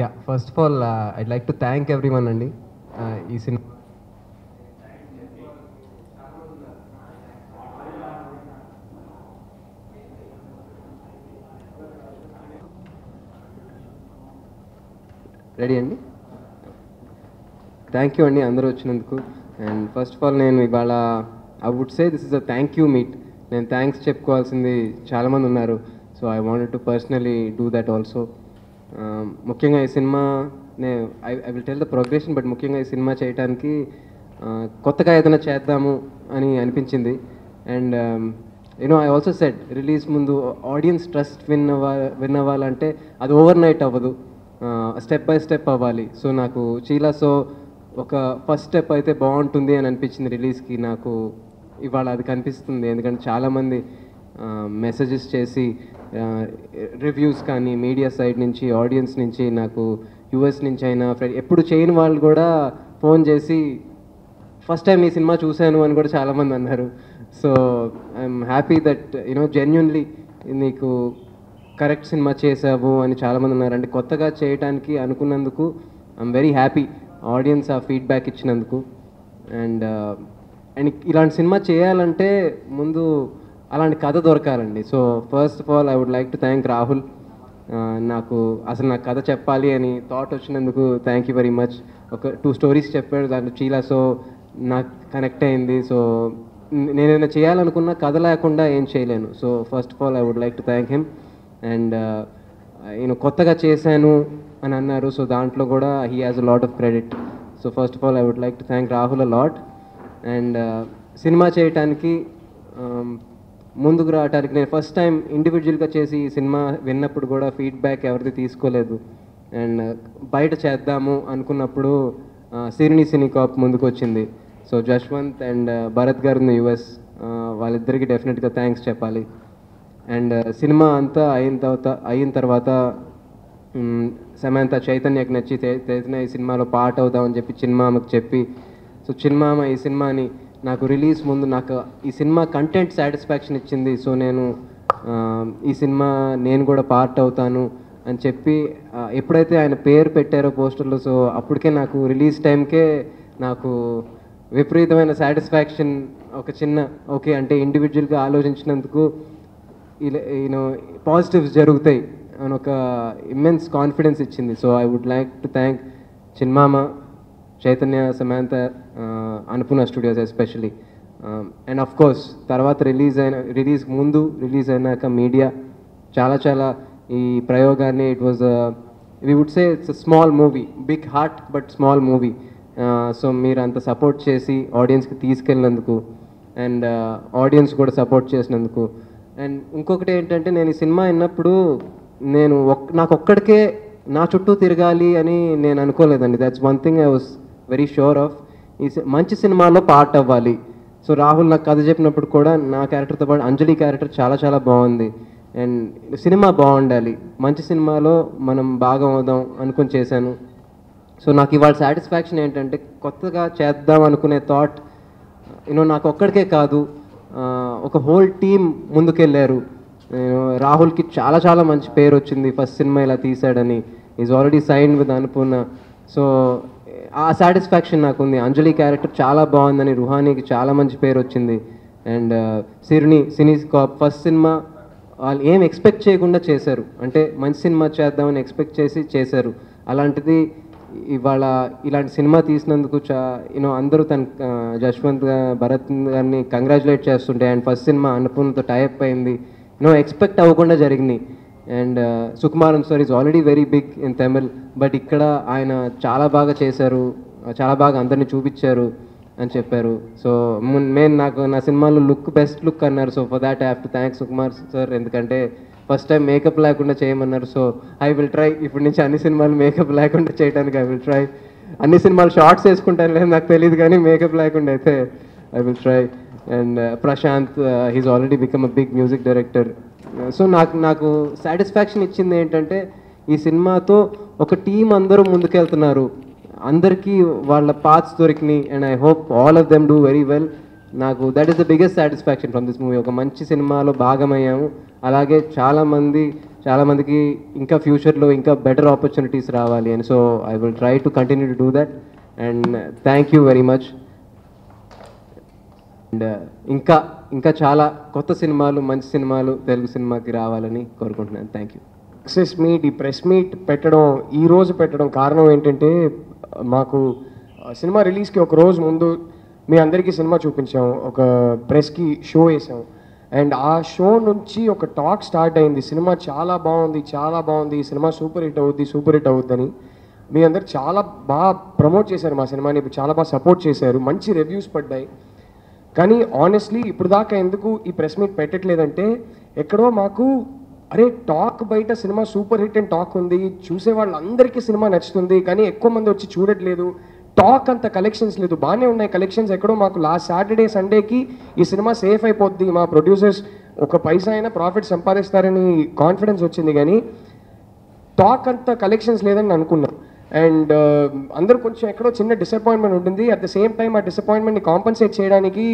Yeah, first of all, I'd like to thank everyone అండి ఈ సినిమా రెడీ అండి. థ్యాంక్ యూ అండి అందరూ వచ్చినందుకు. అండ్ ఫస్ట్ ఆఫ్ ఆల్ నేను ఇవాళ I would say this is a thank you meet. నేను థ్యాంక్స్ చెప్పుకోవాల్సింది చాలామంది ఉన్నారు. So I wanted to personally do that also. ముఖ్యంగా ఈ సినిమా I will tell the progression, but ముఖ్యంగా ఈ సినిమా చేయడానికి కొత్తగా ఏదైనా చేద్దాము అని అనిపించింది. And you know I also said release ముందు ఆడియన్స్ ట్రస్ట్ విన్ అవ్వాలంటే అది ఓవర్ నైట్ అవ్వదు, స్టెప్ బై స్టెప్ అవ్వాలి. సో నాకు చీలాసో ఒక ఫస్ట్ స్టెప్ అయితే బాగుంటుంది అని అనిపించింది రిలీజ్కి. నాకు ఇవాళ అది కనిపిస్తుంది, ఎందుకంటే చాలామంది మెసేజెస్ చేసి రివ్యూస్ కానీ మీడియా సైడ్ నుంచి ఆడియన్స్ నుంచి నాకు యూఎస్ నుంచి అయినా ఎప్పుడు చేయని వాళ్ళు కూడా ఫోన్ చేసి ఫస్ట్ టైం ఈ సినిమా చూశాను అని కూడా చాలామంది అన్నారు. So I'm happy that you know genuinely నీకు కరెక్ట్ సినిమా చేసావు అని చాలామంది ఉన్నారు. అంటే కొత్తగా చేయడానికి అనుకున్నందుకు ఐఎమ్ వెరీ హ్యాపీ, ఆడియన్స్ ఆ ఫీడ్బ్యాక్ ఇచ్చినందుకు. అండ్ ఇలాంటి సినిమా చేయాలంటే ముందు అలాంటి కథ దొరకాలండి. So first of all I would like to thank Rahul. నాకు కథ చెప్పాలి అని థాట్ వచ్చినందుకు థ్యాంక్ యూ వెరీ మచ్. ఒక 2 స్టోరీస్ చెప్పాడు, దాంట్లో చీలాసో నాకు కనెక్ట్ అయింది. సో నేనేమైనా చేయాలనుకున్న కథ లేకుండా ఏం చేయలేను. So first of all I would like to thank him. And నేను కొత్తగా చేశాను అని అన్నారు, సో దాంట్లో కూడా he has a lot of credit. So first of all I would like to thank Rahul a lot. And సినిమా చేయటానికి ముందుకు రావడానికి నేను ఫస్ట్ టైం ఇండివిజువల్గా చేసి ఈ సినిమా విన్నప్పుడు కూడా ఫీడ్బ్యాక్ ఎవరిది తీసుకోలేదు. అండ్ బయట చేద్దాము అనుకున్నప్పుడు సిరిని సినికాప్ ముందుకు వచ్చింది. సో జశ్వంత్ అండ్ భరత్ గారు యూఎస్, వాళ్ళిద్దరికి డెఫినెట్గా థ్యాంక్స్ చెప్పాలి. అండ్ సినిమా అంతా అయిన తర్వాత సమంత చైతన్యకి నచ్చి చైతన్య ఈ సినిమాలో పార్ట్ అవుదామని చెప్పి చిన్మామకి చెప్పి, సో చిన్మామ ఈ సినిమాని నాకు రిలీజ్ ముందు నాకు ఈ సినిమా కంటెంట్ సాటిస్ఫాక్షన్ ఇచ్చింది. సో నేను ఈ సినిమా నేను కూడా పార్ట్ అవుతాను అని చెప్పి ఎప్పుడైతే ఆయన పేరు పెట్టారో పోస్టర్లో, సో అప్పటికే నాకు రిలీజ్ టైంకే నాకు విపరీతమైన సాటిస్ఫాక్షన్, ఒక చిన్న ఓకే అంటే ఇండివిజువల్గా ఆలోచించినందుకు యూనో పాజిటివ్స్ జరుగుతాయి అని ఒక ఇమ్మెన్స్ కాన్ఫిడెన్స్ ఇచ్చింది. So I would like to thank చిన్మామ, Chaitanya, Samantha, Annapurna studios especially. And of course తర్వాత రిలీజ్ ముందు రిలీజ్ అయినాక మీడియా చాలా ఈ ప్రయోగాన్ని it was we would say it's small movie, big heart but small movie. So మీరు అంత సపోర్ట్ చేసి ఆడియన్స్కి తీసుకెళ్ళినందుకు అండ్ ఆడియన్స్ కూడా సపోర్ట్ చేసినందుకు. అండ్ ఇంకొకటి ఏంటంటే నేను ఈ సినిమా విన్నప్పుడు నేను నాకు ఒక్కడికే నా చుట్టూ తిరగాలి అని నేను అనుకోలేదండి. That's one thing I was very sure of. ఈ మంచి సినిమాలో పార్ట్ అవ్వాలి. సో రాహుల్ నాకు కథ చెప్పినప్పుడు కూడా నా క్యారెక్టర్తో పాటు అంజలి క్యారెక్టర్ చాలా బాగుంది. అండ్ సినిమా బాగుండాలి, మంచి సినిమాలో మనం భాగం అవుదాం అనుకుని చేశాను. సో నాకు ఇవాళ సాటిస్ఫాక్షన్ ఏంటంటే కొత్తగా చేద్దాం అనుకునే థాట్ నాకు ఒక్కడికే కాదు, ఒక హోల్ టీమ్ ముందుకెళ్ళారు. రాహుల్కి చాలా మంచి పేరు వచ్చింది ఫస్ట్ సినిమా ఇలా తీశాడని. Is already signed with Annapurna. So ఆ సాటిస్ఫాక్షన్ నాకుంది. అంజలి క్యారెక్టర్ చాలా బాగుందని రుహానీకి చాలా మంచి పేరు వచ్చింది. అండ్ సినీ కాప్ ఫస్ట్ సినిమా వాళ్ళు ఏం ఎక్స్పెక్ట్ చేయకుండా చేశారు, అంటే మంచి సినిమా చేద్దామని ఎక్స్పెక్ట్ చేశారు. అలాంటిది ఇవాళ ఇలాంటి సినిమా తీసినందుకు అందరూ తన జశ్వంత్ భరత్ గారిని కంగ్రాచులేట్ చేస్తుంటే, అండ్ ఫస్ట్ సినిమా అనుపూర్ణతో టైప్ అయింది, ఎక్స్పెక్ట్ అవ్వకుండా జరిగినాయి. And Sukumaran sir is already very big in Tamil, but ఇక్కడ ఆయన చాలా బాగా చేశారు, చాలా బాగా అందరినీ చూపించారు అని చెప్పారు. సో నాకు నా సినిమాలో బెస్ట్ లుక్ అన్నారు. So for that I have to thank Sukumar sir, ఎందుకంటే ఫస్ట్ టైం మేకప్ లేకుండా చేయమన్నారు. సో ఐ విల్ ట్రై ఇప్పటి నుంచి అన్ని సినిమాలు మేకప్ లేకుండా చేయడానికి ఐ విల్ ట్రై. అన్ని సినిమాలు షార్ట్స్ వేసుకుంటాను లేదు నాకు తెలియదు, కానీ మేకప్ లేకుండా అయితే I will try. And Prashant he's already become a big music director. So నాకు సాటిస్ఫాక్షన్ ఇచ్చింది ఏంటంటే ఈ సినిమాతో ఒక టీం అందరూ ముందుకెళ్తున్నారు, అందరికీ వాళ్ళ పాత్స్ దొరికినాయి. And I hope all of them do very well. నాకు that is the biggest satisfaction from this movie. ఒక మంచి సినిమాలో భాగమయ్యాము, అలాగే చాలామంది చాలామందికి ఇంకా ఫ్యూచర్లో ఇంకా బెటర్ ఆపర్చునిటీస్ రావాలి అని. So I will try to continue to do that and thank you very much. And ఇంకా ఇంకా చాలా కొత్త సినిమాలు, మంచి సినిమాలు తెలుగు సినిమాకి రావాలని కోరుకుంటున్నాను. Thank you. సక్సెస్ మీట్, ఈ ప్రెస్ మీట్ పెట్టడం, ఈరోజు పెట్టడం కారణం ఏంటంటే మాకు సినిమా రిలీజ్కి ఒక రోజు ముందు మీ అందరికీ సినిమా చూపించాం, ఒక ప్రెస్కి షో వేసాం. అండ్ ఆ షో నుంచి ఒక టాక్ స్టార్ట్ అయింది, సినిమా చాలా బాగుంది, చాలా బాగుంది, ఈ సినిమా సూపర్ హిట్ అవుద్ది, సూపర్ హిట్ అవుద్దని. మీ అందరు చాలా బాగా ప్రమోట్ చేశారు మా సినిమాని, చాలా బాగా సపోర్ట్ చేశారు, మంచి రివ్యూస్ పడ్డాయి. కానీ ఆనెస్ట్లీ ఇప్పుడు దాకా ఎందుకు ఈ ప్రెస్ మీట్ పెట్టట్లేదంటే ఎక్కడో మాకు అరే టాక్ బయట cinema super hit and talk ఉంది, చూసే వాళ్ళందరికీ సినిమా నచ్చుతుంది, కానీ ఎక్కువ మంది వచ్చి చూడట్లేదు, టాక్ అంత కలెక్షన్స్ లేదు. బాగానే ఉన్నాయి కలెక్షన్స్, ఎక్కడో మాకు లాస్ట్ సాటర్డే సండేకి ఈ సినిమా సేఫ్ అయిపోద్ది, మా ప్రొడ్యూసర్స్ ఒక పైసా అయినా ప్రాఫిట్ సంపాదిస్తారని కాన్ఫిడెన్స్ వచ్చింది, కానీ టాక్ అంత కలెక్షన్స్ లేదని అనుకున్నాం. అండ్ అందరూ కొంచెం ఎక్కడో చిన్న డిసప్పాయింట్మెంట్ ఉంటుంది. అట్ ద సేమ్ టైం ఆ డిసప్పాయింట్మెంట్ని కాంపన్సేట్ చేయడానికి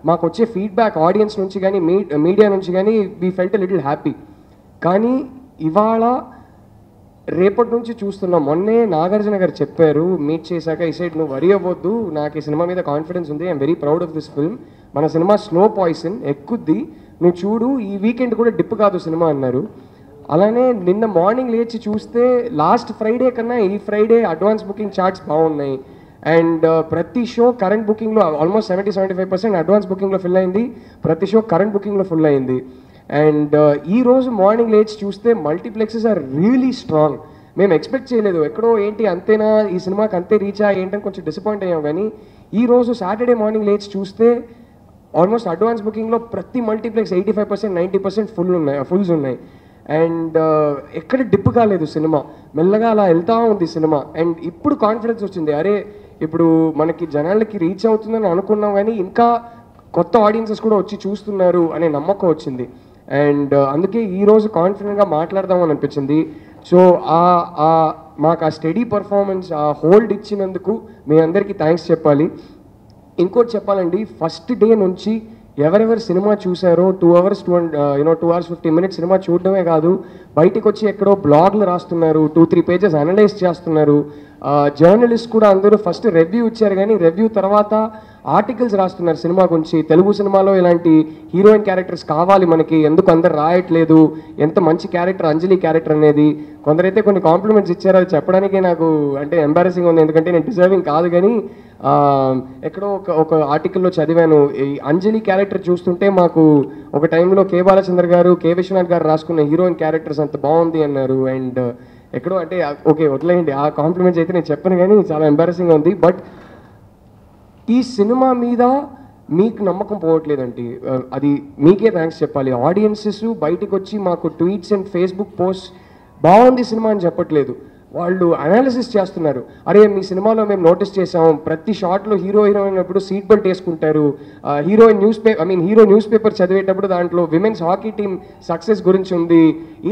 మాకు వచ్చే ఫీడ్బ్యాక్ ఆడియన్స్ నుంచి కానీ మీడియా నుంచి కానీ వీ ఫెల్ట్ లిటిల్ హ్యాపీ. కానీ ఇవాళ రేపటి నుంచి చూస్తున్నాం. మొన్నే నాగార్జున గారు చెప్పారు మీట్ చేశాక, ఈ సైడ్ నువ్వు వరి అవ్వద్దు, నాకు ఈ సినిమా మీద కాన్ఫిడెన్స్ ఉంది, I'm very proud of this film, మన సినిమా స్లో పాయిజన్ ఎక్కుద్ది, నువ్వు చూడు, ఈ వీకెండ్ కూడా డిప్ కాదు సినిమా అన్నారు. అలానే నిన్న మార్నింగ్ లేచి చూస్తే లాస్ట్ ఫ్రైడే కన్నా ఈ ఫ్రైడే అడ్వాన్స్ బుకింగ్ చార్ట్స్ బాగున్నాయి. అండ్ ప్రతి షో కరెంట్ బుకింగ్లో ఆల్మోస్ట్ 70-75% అడ్వాన్స్ బుకింగ్లో ఫిల్ అయింది, ప్రతి షో కరెంట్ బుకింగ్లో ఫుల్ అయింది. అండ్ ఈరోజు మార్నింగ్ లేచి చూస్తే మల్టీప్లెక్సెస్ ఆర్ రియలీ స్ట్రాంగ్. మేము ఎక్స్పెక్ట్ చేయలేదు, ఎక్కడో ఏంటి అంతేనా ఈ సినిమాకి అంతే రీచా ఏంటని కొంచెం డిసప్పాయింట్ అయ్యాం. కానీ ఈరోజు సాటర్డే మార్నింగ్ లేచి చూస్తే ఆల్మోస్ట్ అడ్వాన్స్ బుకింగ్లో ప్రతి మల్టీప్లెక్స్ 85%, 90% ఫుల్స్ ఉన్నాయి. అండ్ ఎక్కడ డిప్ కాలేదు సినిమా, మెల్లగా అలా వెళ్తూ ఉంది సినిమా. అండ్ ఇప్పుడు కాన్ఫిడెన్స్ వచ్చింది, అరే ఇప్పుడు మనకి జనాలకి రీచ్ అవుతుందని అనుకున్నాం, కానీ ఇంకా కొత్త ఆడియన్సెస్ కూడా వచ్చి చూస్తున్నారు అనే నమ్మకం వచ్చింది. అండ్ అందుకే ఈరోజు కాన్ఫిడెంట్గా మాట్లాడదామని అనిపించింది. సో మాకు ఆ స్టడీ పర్ఫార్మెన్స్, ఆ హోల్డ్ ఇచ్చినందుకు మీ అందరికీ థ్యాంక్స్ చెప్పాలి. ఇంకోటి చెప్పాలండి, ఫస్ట్ డే నుంచి ఎవరెవరు సినిమా చూసారో 2 hours 50 minutes సినిమా చూడడమే కాదు, బయటికి వచ్చి ఎక్కడో బ్లాగ్లు రాస్తున్నారు, 2-3 pages అనలైజ్ చేస్తున్నారు. జర్నలిస్ట్ కూడా అందరూ ఫస్ట్ రివ్యూ ఇచ్చారు, కానీ రివ్యూ తర్వాత ఆర్టికల్స్ రాస్తున్నారు సినిమా గురించి. తెలుగు సినిమాలో ఇలాంటి హీరోయిన్ క్యారెక్టర్స్ కావాలి మనకి, ఎందుకు అందరు రాయట్లేదు, ఎంత మంచి క్యారెక్టర్ అంజలి క్యారెక్టర్ అనేది. కొందరైతే కొన్ని కాంప్లిమెంట్స్ ఇచ్చారు, అది చెప్పడానికే నాకు అంటే ఎంబారసింగ్ ఉంది, ఎందుకంటే నేను డిజర్వింగ్ కాదు. కానీ ఎక్కడో ఒక ఆర్టికల్లో చదివాను, ఈ అంజలి క్యారెక్టర్ చూస్తుంటే మాకు ఒక టైంలో కే బాలచంద్ర గారు, కే విశ్వనాథ్ గారు రాసుకున్న హీరోయిన్ క్యారెక్టర్స్ అంత బాగుంది అన్నారు. అండ్ ఎక్కడో అంటే ఓకే వదిలేయండి, ఆ కాంప్లిమెంట్స్ అయితే నేను చెప్పను, కానీ చాలా ఎంబారసింగ్గా ఉంది. బట్ ఈ సినిమా మీద మీకు నమ్మకం పోవట్లేదండి, అది మీకే థ్యాంక్స్ చెప్పాలి. ఆడియన్సెస్ బయటకు వచ్చి మాకు ట్వీట్స్ అండ్ ఫేస్బుక్ పోస్ట్ బాగుంది సినిమా అని చెప్పట్లేదు, వాళ్ళు అనాలిసిస్ చేస్తున్నారు. అరే మీ సినిమాలో మేము నోటీస్ చేసాం, ప్రతి షాట్లో హీరోయిన్ అప్పుడు సీట్ బెల్ట్ వేసుకుంటారు, హీరో న్యూస్ పేపర్ చదివేటప్పుడు దాంట్లో విమెన్స్ హాకీ టీం సక్సెస్ గురించి ఉంది,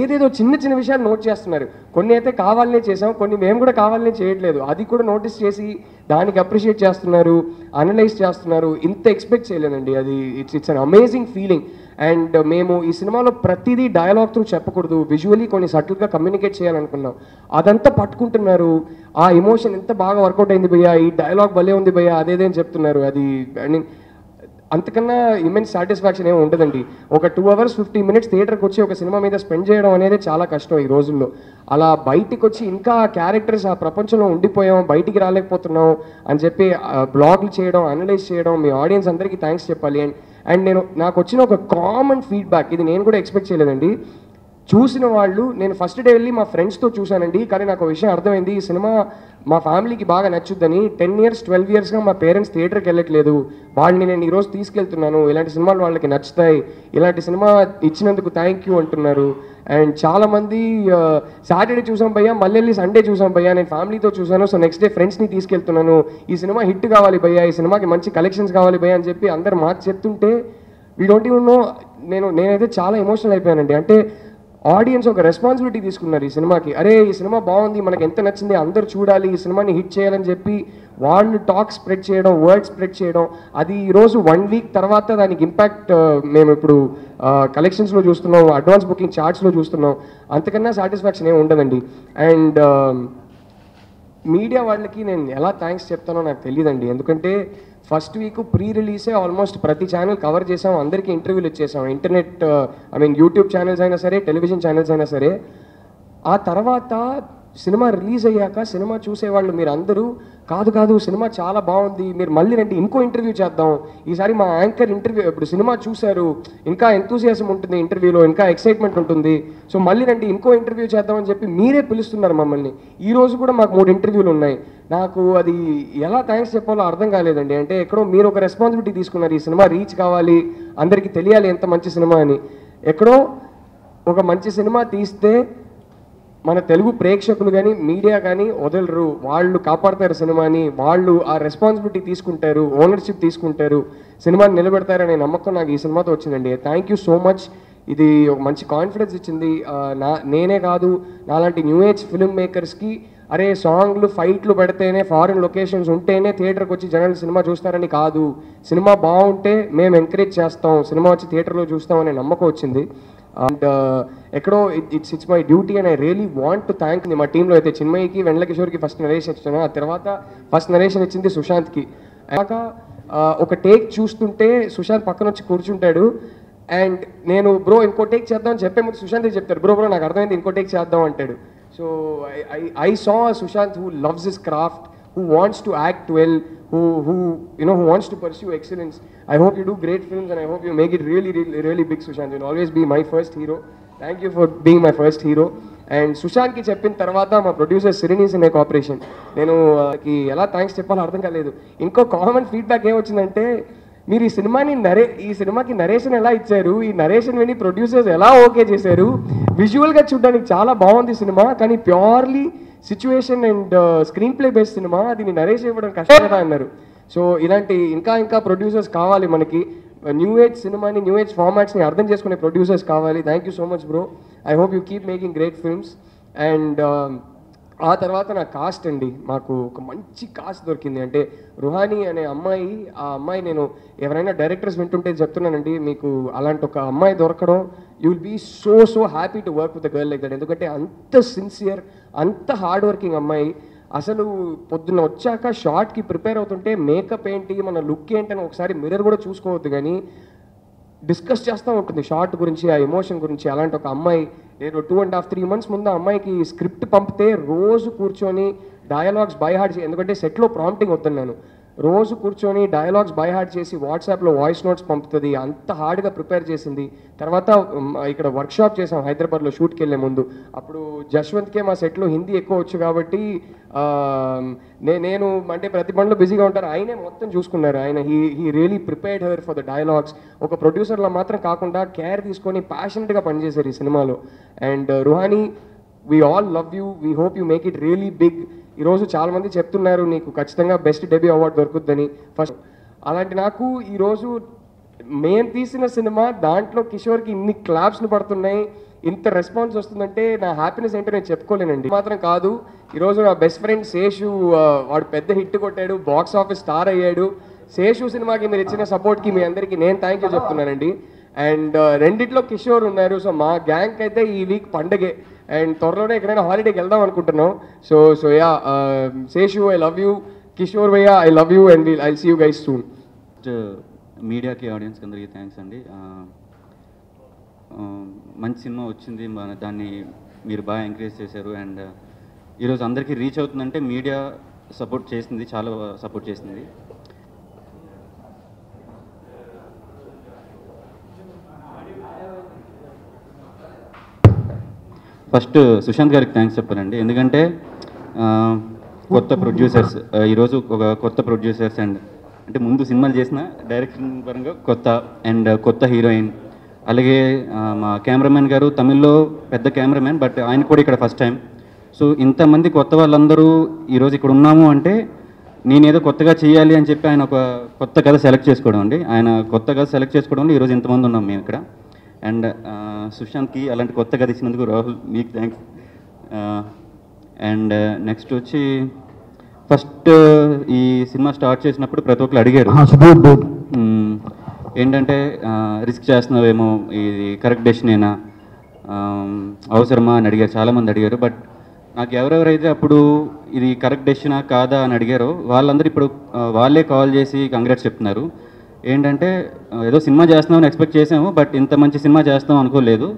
ఏదేదో చిన్న చిన్న విషయాలు నోట్ చేస్తున్నారు. కొన్ని అయితే కావాలనే చేసాం, కొన్ని మేము కూడా కావాలనే చేయట్లేదు, అది కూడా నోటీస్ చేసి దానికి అప్రిషియేట్ చేస్తున్నారు, అనలైజ్ చేస్తున్నారు. ఇంత ఎక్స్పెక్ట్ చేయలేదండి, అది it's an amazing feeling. And మేము ఈ సినిమాలో ప్రతిదీ డైలాగ్ త్రూ చెప్పకూడదు, విజువలీ కొన్ని సటిల్గా కమ్యూనికేట్ చేయాలనుకున్నాం, అదంతా పట్టుకుంటున్నారు. ఆ ఎమోషన్ ఎంత బాగా వర్కౌట్ అయింది భయ్యా, ఈ డైలాగ్ భలే ఉంది భయ్యా, అదేదేని చెప్తున్నారు. అది అంతకన్నా ఇమెన్స్ సాటిస్ఫాక్షన్ ఏమి ఉండదండి. ఒక 2 hours 50 minutes థియేటర్కి వచ్చి ఒక సినిమా మీద స్పెండ్ చేయడం అనేది చాలా కష్టం ఈ రోజుల్లో. అలా బయటికి వచ్చి ఇంకా ఆ క్యారెక్టర్స్ ఆ ప్రపంచంలో ఉండిపోయాం, బయటికి రాలేకపోతున్నాం అని చెప్పి బ్లాగ్లు చేయడం, అనలైజ్ చేయడం, మీ ఆడియన్స్ అందరికీ థ్యాంక్స్ చెప్పాలి. అండ్ నాకు వచ్చిన ఒక కామన్ ఫీడ్బ్యాక్, ఇది నేను కూడా ఎక్స్పెక్ట్ చేయలేదండి. చూసిన వాళ్ళు, నేను ఫస్ట్ డే వెళ్ళి మా ఫ్రెండ్స్తో చూశానండి, కానీ నాకు ఒక విషయం అర్థమైంది, ఈ సినిమా మా ఫ్యామిలీకి బాగా నచ్చుద్దని. 10 years 12 yearsగా మా పేరెంట్స్ థియేటర్కి వెళ్ళట్లేదు, వాళ్ళని నేను ఈరోజు తీసుకెళ్తున్నాను, ఇలాంటి సినిమాలు వాళ్ళకి నచ్చుతాయి, ఇలాంటి సినిమా ఇచ్చినందుకు థ్యాంక్ యూ అంటున్నారు. అండ్ చాలామంది సాటర్డే చూసాం భయ్యా, మళ్ళీ వెళ్ళి సండే చూసాం భయ్యా, నేను ఫ్యామిలీతో చూసాను, సో నెక్స్ట్ డే ఫ్రెండ్స్ని తీసుకెళ్తున్నాను, ఈ సినిమా హిట్ కావాలి భయ్యా, ఈ సినిమాకి మంచి కలెక్షన్స్ కావాలి భయ్యా అని చెప్పి అందరు మాకు చెప్తుంటే వీ డోంట్ ఈవెన్ నో, నేనైతే చాలా ఎమోషనల్ అయిపోయానండి. అంటే ఆడియన్స్ ఒక రెస్పాన్సిబిలిటీ తీసుకున్నారు ఈ సినిమాకి. అరే ఈ సినిమా బాగుంది, మనకి ఎంత నచ్చింది, అందరూ చూడాలి, ఈ సినిమాని హిట్ చేయాలని చెప్పి వాళ్ళు టాక్ స్ప్రెడ్ చేయడం, వర్డ్ స్ప్రెడ్ చేయడం, అది ఈరోజు 1 వీక్ తర్వాత దానికి ఇంపాక్ట్ మేము ఇప్పుడు కలెక్షన్స్లో చూస్తున్నాం, అడ్వాన్స్ బుకింగ్ చార్ట్స్లో చూస్తున్నాం. అంతకన్నా సాటిస్ఫాక్షన్ ఏమి ఉండదండి. అండ్ మీడియా వాళ్ళకి నేను ఎలా థ్యాంక్స్ చెప్తానో నాకు తెలియదండి. ఎందుకంటే ఫస్ట్ వీక్ ప్రీ రిలీజే ఆల్మోస్ట్ ప్రతి ఛానల్ కవర్ చేసాం, అందరికీ ఇంటర్వ్యూలు ఇచ్చేసాం. ఇంటర్నెట్ యూట్యూబ్ ఛానల్స్ అయినా సరే, టెలివిజన్ ఛానల్స్ అయినా సరే. ఆ తర్వాత సినిమా రిలీజ్ అయ్యాక సినిమా చూసేవాళ్ళు మీరు అందరూ కాదు సినిమా చాలా బాగుంది, మీరు మళ్ళీ రండి ఇంకో ఇంటర్వ్యూ చేద్దాం, ఈసారి మా యాంకర్ ఇంటర్వ్యూ ఇప్పుడు సినిమా చూశారు, ఇంకా ఎంతూసియాసం ఉంటుంది ఇంటర్వ్యూలో, ఇంకా ఎక్సైట్మెంట్ ఉంటుంది, సో మళ్ళీ రండి ఇంకో ఇంటర్వ్యూ చేద్దామని చెప్పి మీరే పిలుస్తున్నారు మమ్మల్ని. ఈ రోజు కూడా మాకు 3 ఇంటర్వ్యూలు ఉన్నాయి. నాకు అది ఎలా థ్యాంక్స్ చెప్పాలో అర్థం కాలేదండి. అంటే ఎక్కడో మీరు ఒక రెస్పాన్సిబిలిటీ తీసుకున్నారు, ఈ సినిమా రీచ్ కావాలి, అందరికీ తెలియాలి ఎంత మంచి సినిమా అని. ఎక్కడో ఒక మంచి సినిమా తీస్తే మన తెలుగు ప్రేక్షకులు కానీ మీడియా కానీ వదలరు, వాళ్ళు కాపాడతారు సినిమాని, వాళ్ళు ఆ రెస్పాన్సిబిలిటీ తీసుకుంటారు, ఓనర్షిప్ తీసుకుంటారు, సినిమాని నిలబెడతారనే నమ్మకం నాకు ఈ సినిమాతో వచ్చిందండి. Thank you so much. ఇది ఒక మంచి కాన్ఫిడెన్స్ ఇచ్చింది. నేనే కాదు, నాలాంటి న్యూ ఏజ్ ఫిల్మ్ మేకర్స్కి అరే సాంగ్లు ఫైట్లు పెడితేనే, ఫారిన్ లొకేషన్స్ ఉంటేనే థియేటర్కి వచ్చి జనాలు సినిమా చూస్తారని కాదు, సినిమా బాగుంటే మేము ఎంకరేజ్ చేస్తాం, సినిమా వచ్చి థియేటర్లో చూస్తాం అనే నమ్మకం వచ్చింది. అండ్ ఎక్కడో it's my duty and I really want to thank మా టీంలో అయితే చిన్మయ్యకి, వెన్నెల కిషోర్కి ఫస్ట్ నరేషన్ ఇచ్చాను, ఆ తర్వాత ఫస్ట్ నరేషన్ ఇచ్చింది సుశాంత్కి. అలాగా ఒక టేక్ చూస్తుంటే సుశాంత్ పక్కన వచ్చి కూర్చుంటాడు అండ్ నేను బ్రో ఇంకో టేక్ చేద్దాం అని చెప్పే ముందు సుశాంత్ చెప్తాడు, బ్రో నాకు అర్థమైంది ఇంకో టేక్ చేద్దాం అంటాడు. So I saw a Sushant who loves his craft, who wants to act well, who wants to pursue excellence. I hope you do great films and I hope you make it really big, Sushant. You'll always be my first hero. Thank you for being my first hero. And సుశాంత్కి చెప్పిన తర్వాత మా producer సిరినీ సినే corporation, నేను ఎలా thanks చెప్పాలో అర్థం కాలేదు. ఇంకో కామన్ ఫీడ్బ్యాక్ ఏమొచ్చిందంటే, మీరు ఈ సినిమాకి నరేషన్ ఎలా ఇచ్చారు, ఈ నరేషన్ విని ప్రొడ్యూసర్స్ ఎలా ఓకే చేశారు, విజువల్గా చూడడానికి చాలా బాగుంది సినిమా, కానీ purely situation and screen play based cinema, దీన్ని నరేషన్ ఇవ్వడం కష్టం కదా అన్నారు. సో ఇలాంటి ఇంకా ప్రొడ్యూసర్స్ కావాలి మనకి, న్యూ ఏజ్ సినిమాని, న్యూ ఏజ్ ఫార్మాట్స్ని అర్థం చేసుకునే ప్రొడ్యూసర్స్ కావాలి. Thank you so much bro. I hope you keep making great films. And ఆ తర్వాత నా కాస్ట్ అండి, మాకు ఒక మంచి కాస్ట్ దొరికింది. అంటే రుహానీ అనే అమ్మాయి, ఆ అమ్మాయి నేను ఎవరైనా డైరెక్టర్స్ వింటుంటే చెప్తున్నానండి, మీకు అలాంటి ఒక అమ్మాయి దొరకడం, you will be so happy to work with a girl like that. ఎందుకంటే అంత సిన్సియర్, అంత హార్డ్ వర్కింగ్ అమ్మాయి. అసలు పొద్దున్న వచ్చాక షార్ట్కి ప్రిపేర్ అవుతుంటే మేకప్ ఏంటి, మన లుక్ ఏంటని ఒకసారి మిర్రర్ కూడా చూసుకోవద్దు, కానీ డిస్కస్ చేస్తూ ఉంటుంది షార్ట్ గురించి, ఆ ఎమోషన్ గురించి. అలాంటి ఒక అమ్మాయి, నేను 2.5-3 months ముందు అమ్మాయికి స్క్రిప్ట్ పంపితే రోజు కూర్చొని డయలాగ్స్ బై హార్ట్ ఎందుకంటే సెట్లో ప్రాంప్టింగ్ వద్దన్నాను, రోజు కూర్చొని డయలాగ్స్ బై హార్ట్ చేసి వాట్సాప్లో వాయిస్ నోట్స్ పంపుతుంది. అంత హార్డ్గా ప్రిపేర్ చేసింది. తర్వాత ఇక్కడ వర్క్షాప్ చేసాం హైదరాబాద్లో షూట్కి వెళ్ళే ముందు. అప్పుడు జశ్వంత్కే మా సెట్లో హిందీ ఎక్కువ వచ్చు కాబట్టి నేను అంటే ప్రతి పనిలో బిజీగా ఉంటారు, ఆయనే మొత్తం చూసుకున్నారు. ఆయన he really prepared her for the dialogues. ఒక ప్రొడ్యూసర్లో మాత్రం కాకుండా కేర్ తీసుకొని ప్యాషనెట్గా పనిచేశారు ఈ సినిమాలో. And Ruhani, we all love you, we hope you make it really big. ఈరోజు చాలామంది చెప్తున్నారు నీకు ఖచ్చితంగా బెస్ట్ డెబ్యూ అవార్డు దొరుకుద్దని. ఫస్ట్ అలాంటి నాకు ఈరోజు మేము తీసిన సినిమా, దాంట్లో కిషోర్కి ఇన్ని క్లాప్స్లు పడుతున్నాయి, ఇంత రెస్పాన్స్ వస్తుందంటే నా హ్యాపీనెస్ ఏంటో నేను చెప్పుకోలేనండి. మాత్రం కాదు, ఈరోజు నా బెస్ట్ ఫ్రెండ్ శేషు, వాడు పెద్ద హిట్ కొట్టాడు, బాక్స్ ఆఫీస్ స్టార్ అయ్యాడు. శేషు సినిమాకి మీరు ఇచ్చిన సపోర్ట్కి మీ అందరికీ నేను థ్యాంక్ యూ చెప్తున్నానండి. అండ్ రెండిట్లో కిషోర్ ఉన్నారు. సో మా గ్యాంగ్ అయితే ఈ వీక్ పండగే, అండ్ త్వరలోనే ఎక్కడైనా హాలిడేకి వెళ్దాం అనుకుంటున్నాం. So yeah, Seshu I love you, Kishore భయ్య I love you, and I see you guys soon. మీడియాకి, ఆడియన్స్కి అందరికీ థ్యాంక్స్ అండి. మంచి సినిమా వచ్చింది, దాన్ని మీరు బాగా ఎంకరేజ్ చేశారు. అండ్ ఈరోజు అందరికీ రీచ్ అవుతుందంటే మీడియా సపోర్ట్ చేసింది, చాలా సపోర్ట్ చేసింది. ఫస్ట్ సుశాంత్ గారికి థ్యాంక్స్ చెప్పాలండి, ఎందుకంటే కొత్త ప్రొడ్యూసర్స్, ఈరోజు ఒక కొత్త ప్రొడ్యూసర్స్ అండ్ అంటే ముందు సినిమాలు చేసిన డైరెక్షన్ పరంగా కొత్త, అండ్ కొత్త హీరోయిన్, అలాగే మా కెమెరామెన్ గారు తమిళ్లో పెద్ద కెమెరామెన్, బట్ ఆయన కూడా ఇక్కడ ఫస్ట్ టైం. సో ఇంతమంది కొత్త వాళ్ళందరూ ఈరోజు ఇక్కడ ఉన్నాము అంటే నేనేదో కొత్తగా చేయాలి అని చెప్పి ఆయన ఒక కొత్త కథ సెలెక్ట్ చేసుకోవడం అండి. ఆయన కొత్త కథ సెలెక్ట్ చేసుకోవడం వల్ల ఈరోజు ఇంతమంది ఉన్నాం మేము ఇక్కడ. అండ్ సుశాంత్కి అలాంటి కొత్త కథ ఇచ్చినందుకు రాహుల్ మీకు థ్యాంక్స్. అండ్ నెక్స్ట్ వచ్చి ఫస్ట్ ఈ సినిమా స్టార్ట్ చేసినప్పుడు ప్రతి ఒక్కరు అడిగారు ఏంటంటే రిస్క్ చేస్తున్నావేమో, ఇది కరెక్ట్ డెసిషనేనా, అవసరమా అని అడిగారు, చాలామంది అడిగారు. బట్ నాకు ఎవరెవరైతే అప్పుడు ఇది కరెక్ట్ డెసిషనా కాదా అని అడిగారో వాళ్ళందరూ ఇప్పుడు వాళ్ళే కాల్ చేసి కంగ్రాట్స్ చెప్తున్నారు. ఏంటంటే ఏదో సినిమా చేస్తున్నామని ఎక్స్పెక్ట్ చేసాము, బట్ ఇంత మంచి సినిమా చేస్తాం అనుకోలేదు.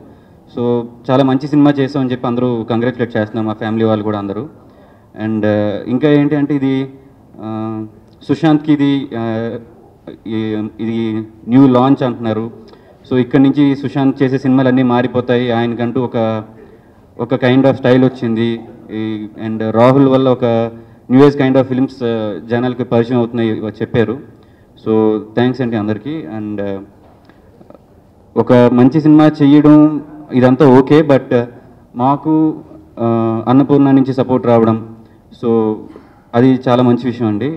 సో చాలా మంచి సినిమా చేస్తామని చెప్పి అందరూ కంగ్రాచులేట్ చేస్తున్నాం, మా ఫ్యామిలీ వాళ్ళు కూడా అందరూ. అండ్ ఇంకా ఏంటి అంటే ఇది సుశాంత్కి ఇది న్యూ లాంచ్ అంటున్నారు. సో ఇక్కడి నుంచి సుశాంత్ చేసే సినిమాలన్నీ మారిపోతాయి, ఆయనకంటూ ఒక కైండ్ ఆఫ్ స్టైల్ వచ్చింది. అండ్ రాహుల్ వల్ల ఒక new age kind of films జనాలకి పరిచయం అవుతున్నాయి చెప్పారు. సో థ్యాంక్స్ అండి అందరికీ. అండ్ ఒక మంచి సినిమా చేయడం ఇదంతా ఓకే, బట్ మాకు అన్నపూర్ణ నుంచి సపోర్ట్ రావడం, సో అది చాలా మంచి విషయం అండి.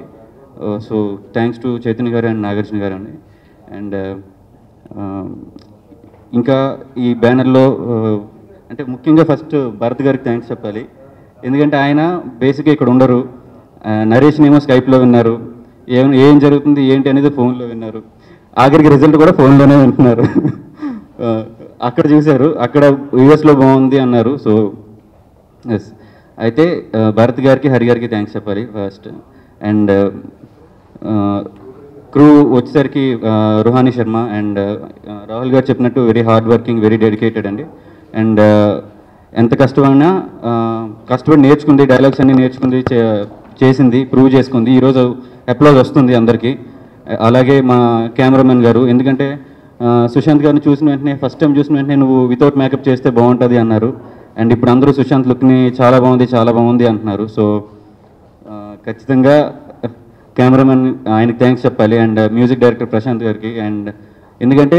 సో థ్యాంక్స్ టు చైతన్య గారు అండ్ నాగార్జున గారు అండి. అండ్ ఇంకా ఈ బ్యానర్లో అంటే ముఖ్యంగా ఫస్ట్ భరత్ గారికి థ్యాంక్స్ చెప్పాలి. ఎందుకంటే ఆయన బేసిక్గా ఇక్కడ ఉండరు, నరేష్ని ఏమో స్కైప్లో విన్నారు, ఏం జరుగుతుంది ఏంటి అనేది ఫోన్లో విన్నారు, ఆఖరికి రిజల్ట్ కూడా ఫోన్లోనే వింటున్నారు. అక్కడ చూశారు, అక్కడ యూఎస్లో బాగుంది అన్నారు. సో ఎస్, అయితే భరత్ గారికి హరి గారికి థ్యాంక్స్ చెప్పాలి ఫస్ట్. అండ్ క్రూ వచ్చేసరికి రుహానీ శర్మ అండ్ రాహుల్ గారు చెప్పినట్టు very hard working, very dedicated అండి. అండ్ ఎంత కష్టమైనా కష్టపడి నేర్చుకుంది, డైలాగ్స్ అన్నీ నేర్చుకుంది, చేసింది, ప్రూవ్ చేసుకుంది. ఈరోజు అప్లాజ్ వస్తుంది అందరికీ. అలాగే మా కెమెరామెన్ గారు, ఎందుకంటే సుశాంత్ గారిని చూసిన వెంటనే ఫస్ట్ టైం చూసిన వెంటనే నువ్వు వితౌట్ మేకప్ చేస్తే బాగుంటుంది అన్నారు. అండ్ ఇప్పుడు అందరూ సుశాంత్ లుక్ని చాలా బాగుంది అంటున్నారు. సో ఖచ్చితంగా కెమెరామెన్ ఆయనకి థ్యాంక్స్ చెప్పాలి. అండ్ మ్యూజిక్ డైరెక్టర్ ప్రశాంత్ గారికి. అండ్ ఎందుకంటే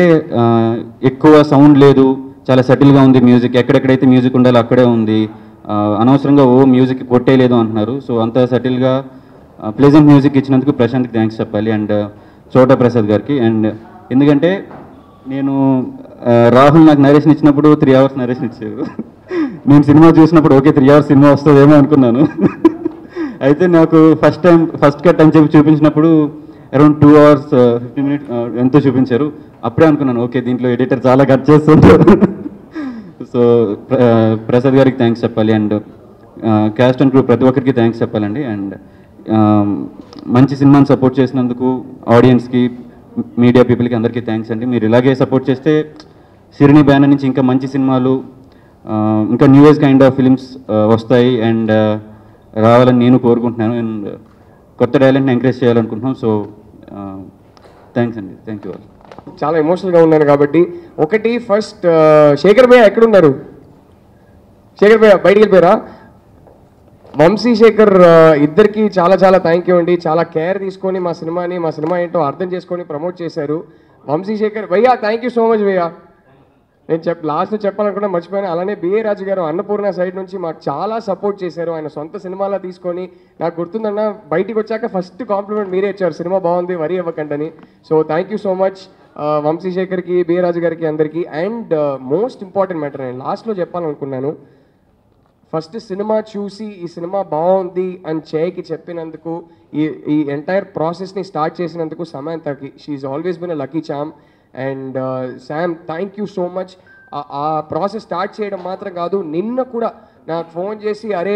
ఎక్కువ సౌండ్ లేదు, చాలా సెటిల్గా ఉంది మ్యూజిక్, ఎక్కడెక్కడైతే మ్యూజిక్ ఉండాలో అక్కడే ఉంది, అనవసరంగా మ్యూజిక్ కొట్టేయలేదు అంటున్నారు. సో అంత సెటిల్గా ప్లెజెంట్ మ్యూజిక్ ఇచ్చినందుకు ప్రశాంత్కి థ్యాంక్స్ చెప్పాలి. అండ్ చోటా ప్రసాద్ గారికి. అండ్ ఎందుకంటే నేను రాహుల్ నాకు నరేషన్ ఇచ్చినప్పుడు 3 hours నరేషన్ ఇచ్చారు. నేను సినిమా చూసినప్పుడు ఓకే 3 hours సినిమా వస్తుందేమో అనుకున్నాను. అయితే నాకు ఫస్ట్ కట్ అని చెప్పి చూపించినప్పుడు అరౌండ్ 2 hours 15 minutes ఎంతో చూపించారు. అప్పుడే అనుకున్నాను ఓకే దీంట్లో ఎడిటర్ చాలా కట్ చేస్తుంటారు. సో ప్రసాద్ గారికి థ్యాంక్స్ చెప్పాలి. అండ్ క్యాస్ట్ అండ్ క్రూ ప్రతి ఒక్కరికి థ్యాంక్స్ చెప్పాలండి. అండ్ మంచి సినిమాని సపోర్ట్ చేసినందుకు ఆడియన్స్కి, మీడియా పీపుల్కి అందరికీ థ్యాంక్స్ అండి. మీరు ఇలాగే సపోర్ట్ చేస్తే సిరిని బ్యానర్ నుంచి ఇంకా మంచి సినిమాలు, ఇంకా new age kind of films వస్తాయి అండ్ రావాలని నేను కోరుకుంటున్నాను. అండ్ కొత్త టాలెంట్ని ఎంకరేజ్ చేయాలనుకుంటున్నాం. సో థ్యాంక్స్ అండి, థ్యాంక్ యూ ఆల్. చాలా ఎమోషనల్గా ఉన్నాను కాబట్టి ఒకటి ఫస్ట్ శేఖర్ భయ్య ఎక్కడున్నారు? శేఖర్ భయ్య బయటికి వెళ్ళిపోయారా? వంశీ శేఖర్ ఇద్దరికి చాలా థ్యాంక్ యూ అండి. చాలా కేర్ తీసుకొని మా సినిమా ఏంటో అర్థం చేసుకొని ప్రమోట్ చేశారు. వంశీ శేఖర్ భయ్యా థ్యాంక్ యూ సో మచ్ భయ్యా. నేను లాస్ట్లో చెప్పాలనుకున్నా మర్చిపోయాను. అలానే బిఏ రాజు గారు అన్నపూర్ణ సైడ్ నుంచి మాకు చాలా సపోర్ట్ చేశారు. ఆయన సొంత సినిమాలా తీసుకొని, నాకు గుర్తుందన్న బయటికి వచ్చాక ఫస్ట్ కాంప్లిమెంట్ మీరే ఇచ్చారు, సినిమా బాగుంది వరి అవ్వకండి. So thank you so much Vamshi శేఖర్కి, బిఏ రాజు గారికి అందరికీ. అండ్ మోస్ట్ ఇంపార్టెంట్ మ్యాటర్ నేను లాస్ట్లో చెప్పాలనుకున్నాను, ఫస్ట్ సినిమా చూసి ఈ సినిమా బాగుంది అని చేయికి చెప్పినందుకు, ఈ ఎంటైర్ ప్రాసెస్ని స్టార్ట్ చేసినందుకు సమంతకి, she's always been a lucky charm. And Sam thank you so much. ఆ ప్రాసెస్ స్టార్ట్ చేయడం మాత్రం కాదు, నిన్న కూడా నాకు ఫోన్ చేసి అరే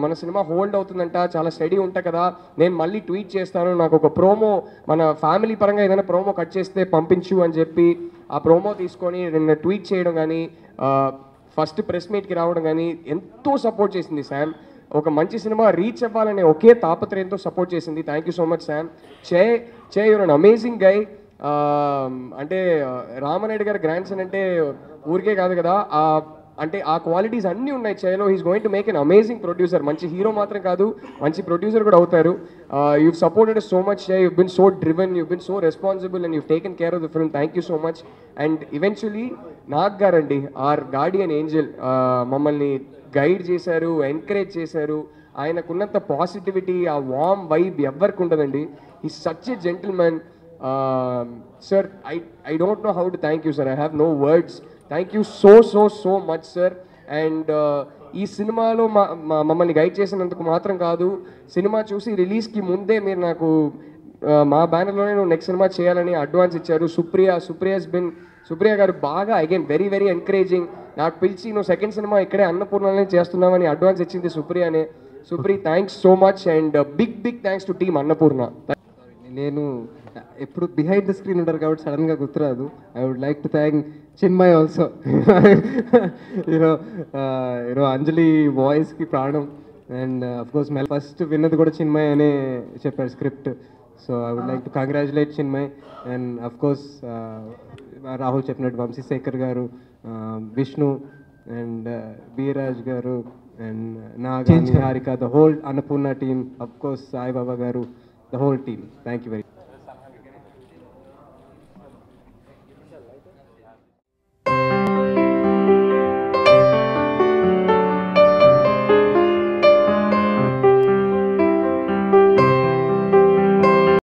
మన సినిమా హోల్డ్ అవుతుందంట, చాలా స్టడీ ఉంటా కదా, నేను మళ్ళీ ట్వీట్ చేస్తాను, నాకు ఒక ప్రోమో మన ఫ్యామిలీ పరంగా ఏదైనా ప్రోమో కట్ చేస్తే పంపించు అని చెప్పి ఆ ప్రోమో తీసుకొని నిన్న ట్వీట్ చేయడం కానీ, ఫస్ట్ ప్రెస్ మీట్కి రావడం కానీ ఎంతో సపోర్ట్ చేసింది శామ్. ఒక మంచి సినిమా రీచ్ అవ్వాలనే ఒకే తాపత్రయంతో సపోర్ట్ చేసింది. Thank you so much Sam. చే యూర్ అన్ అమేజింగ్ గై. అంటే రామనాయుడు గారి గ్రాండ్ సన్ అంటే ఊరికే కాదు కదా, అంటే ఆ క్వాలిటీస్ అన్నీ ఉన్నాయి చేలో. He's going to make an amazing producer. మంచి హీరో మాత్రం కాదు, మంచి ప్రొడ్యూసర్ కూడా అవుతారు. you've supported us so much, you've been so driven, you've been so responsible and you've taken care of the film. Thank you so much. And eventually Nag గారండి, our guardian angel, మమ్మల్ని guide చేశారు, encourage చేశారు. ఆయనకున్నంత positivity, ఆ warm vibe ఎవరికి ఉండదండి. ఈ such a gentlemen. Sir I don't know how to thank you, sir. I have no words. Thank you so much, sir. And ఈ సినిమాలో మమ్మల్ని గైడ్ చేసినందుకు మాత్రం కాదు, సినిమా చూసి రిలీజ్కి ముందే మీరు నాకు మా బ్యానర్లోనే నువ్వు నెక్స్ట్ సినిమా చేయాలని అడ్వాన్స్ ఇచ్చారు. సుప్రియ గారు బాగా అగైన్ వెరీ వెరీ ఎంకరేజింగ్. నాకు పిలిచి నువ్వు సెకండ్ సినిమా ఇక్కడే అన్నపూర్ణనే చేస్తున్నామని అడ్వాన్స్ ఇచ్చింది సుప్రియనే. Thanks so much and big thanks to team Annapurna. నేను ఎప్పుడు బిహైండ్ ద స్క్రీన్ ఉంటారు కాబట్టి సడన్గా గుర్తురాదు. I would like to thank Chinmayi also. You know Anjali వాయిస్కి ప్రాణం. అండ్ అఫ్కోర్స్ ఫస్ట్ విన్నది కూడా చిన్మయ్ అనే చెప్పాడు script. So I would like to congratulate Chinmayi. And of course Rahul చెప్పినట్టు వంశీశేఖర్ గారు, విష్ణు అండ్ బీరాజ్ garu and Naga, Harika, the whole Annapurna team, of course Saibaba గారు, the whole team. Thank you very much.